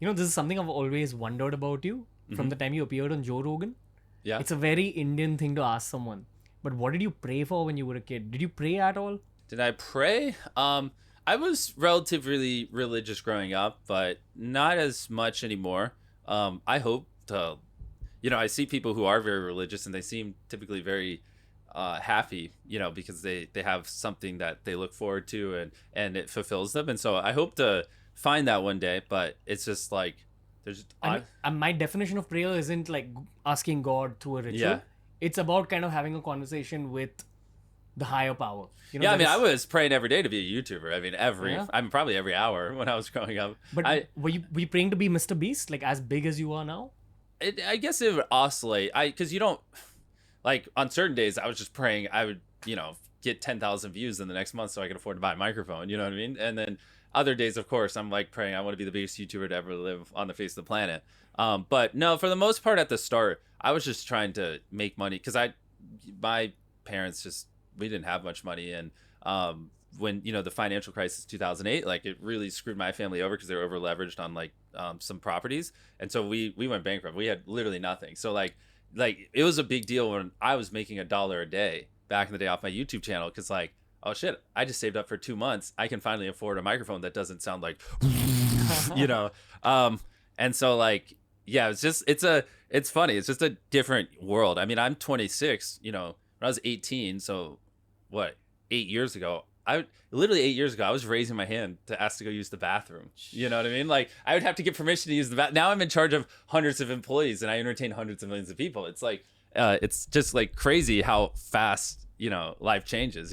This is something I've always wondered about you from the time you appeared on Joe Rogan. Yeah. It's a very Indian thing to ask someone. But what did you pray for when you were a kid? Did you pray at all? Did I pray? I was relatively religious growing up, but not as much anymore. I hope to, I see people who are very religious and they seem typically very happy, because they have something that they look forward to and it fulfills them. And so I hope to find that one day, but it's just like, there's, My definition of prayer isn't like asking God through a ritual. Yeah. It's about kind of having a conversation with the higher power. yeah, I mean, I was. was praying every day to be a YouTuber. I mean, Yeah. probably every hour when I was growing up. But were you praying to be Mr. Beast, like as big as you are now? I guess it would oscillate. Because you don't, like, on certain days, I was just praying I would, get 10,000 views in the next month so I could afford to buy a microphone. You know what I mean? And then other days, of course, I'm like praying I want to be the biggest YouTuber to ever live on the face of the planet. But no, for the most part, at the start, I was just trying to make money because my parents we didn't have much money. And when, the financial crisis 2008, like it really screwed my family over because they were over leveraged on like some properties. And so we went bankrupt. We had literally nothing. So like it was a big deal when I was making $1 a day back in the day off my YouTube channel. Cause like, oh shit, I just saved up for 2 months. I can finally afford a microphone that doesn't sound like, you know? And so like, yeah, it's funny. It's just a different world. I mean, I'm 26, when I was 18. So what, 8 years ago, literally 8 years ago, I was raising my hand to ask to go use the bathroom. You know what I mean? Like I would have to get permission to use the bathroom. Now I'm in charge of hundreds of employees and I entertain hundreds of millions of people. It's like, it's just like crazy how fast, life changes.